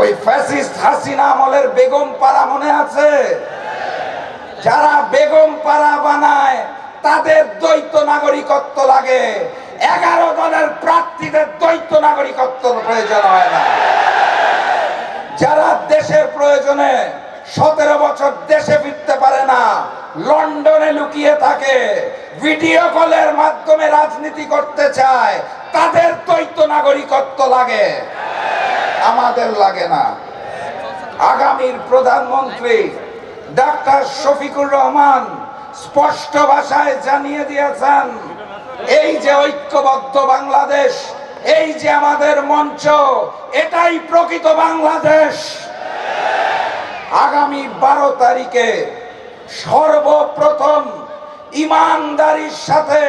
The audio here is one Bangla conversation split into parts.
ওই ফ্যাসিস্ট হাসিনা আমলের বেগম পাড়া মনে আছে? যারা বেগম পাড়া বানায় তাদের দ্বৈত নাগরিকত্ব লাগে। 11 দলের প্রার্থীদের দ্বৈত নাগরিকত্ব প্রয়োজন হয় না। যারা দেশের প্রয়োজনে 17 বছর দেশে ফিরতে পারে না, লন্ডনে লুকিয়ে থাকে, ভিডিও কলের মাধ্যমে রাজনীতি করতে চায়, তাদের দ্বৈত নাগরিকত্ব লাগে, আমাদের লাগে না। আগামীর প্রধানমন্ত্রী ডাক্তার শফিকুর রহমান স্পষ্ট ভাষায় জানিয়ে দিয়েছেন, এই যে ঐক্যবদ্ধ বাংলাদেশ, এই যে আমাদের মঞ্চ, এটাই প্রকৃত বাংলাদেশ। আগামী 12 তারিখে সর্বপ্রথম ইমানদারির সাথে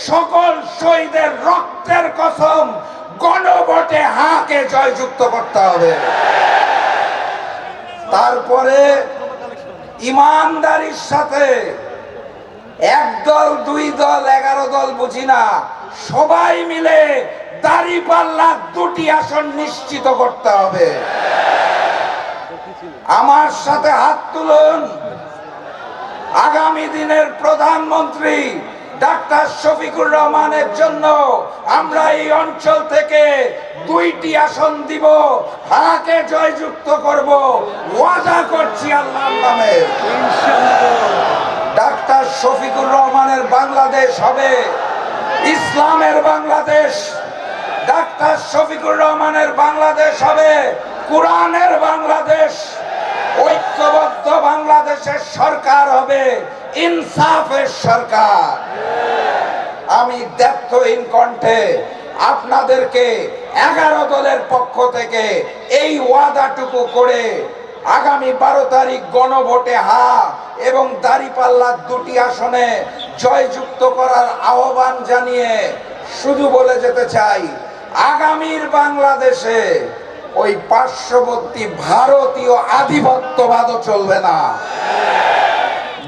সকল শহীদের রক্তের কসম গণভোটে হাকে জয়যুক্ত করতে হবে। তারপরে ইমানদারির সাথে এক দল, দুই দল, 11 দল বুঝি না, সবাই মিলে দাঁড়িপাল্লা 2টি আসন নিশ্চিত করতে হবে। আমার সাথে হাত তুলুন, আগামী দিনের প্রধানমন্ত্রী ডাক্তার শফিকুর রহমানের জন্য আমরা এই অঞ্চল থেকে 2টি আসন দিব, হাকে জয়যুক্ত করব, ওয়াদা করছি আল্লাহর নামে। ডাক্তার শফিকুর রহমানের বাংলাদেশ হবে ইসলামের বাংলাদেশ। ডাক্তার শফিকুর রহমানের বাংলাদেশ হবে কোরআনের বাংলাদেশ। ঐক্যবদ্ধ বাংলাদেশের সরকার হবে ইনসাফের সরকার। আমি দ্ব্যর্থহীন কণ্ঠে আপনাদেরকে 11 দলের পক্ষ থেকে এই ওয়াদাটুকু করে আগামী 12 তারিখ গণভোটে হা এবং দাঁড়িপাল্লা 2টি আসনে জয়যুক্ত করার আহ্বান জানিয়ে শুধু বলে যেতে চাই, আগামীর বাংলাদেশে ওই পার্শ্ববর্তী ভারতীয় আধিপত্যবাদও চলবে না।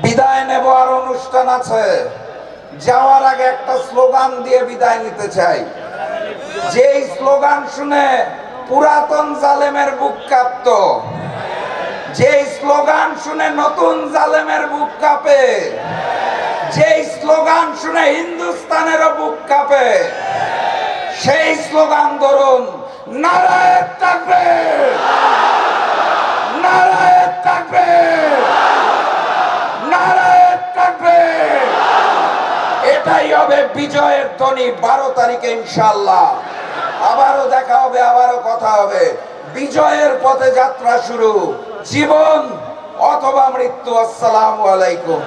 বিদায় নেব, আর অনুষ্ঠান আছে। যাওয়ার আগে একটা স্লোগান দিয়ে বিদায় নিতে চাই। যেই স্লোগান শুনে পুরাতন জালেমের বুক কাঁপত, যেই স্লোগান শুনে নতুন জালেমের বুক কাঁপে, যেই স্লোগান শুনে হিন্দুস্তানেরও বুক কাঁপে, সেই স্লোগান ধরুন, নারায়ে তাকবীর, নারায়ে তাকবীর, নারায়ে তাকবীর। এটাই হবে বিজয়ের ধ্বনি 12 তারিখে ইনশাআল্লাহ। আবারও দেখা হবে, আবারও কথা হবে। বিজয়ের পথে যাত্রা শুরু, জীবন অথবা মৃত্যু। আসসালামু আলাইকুম।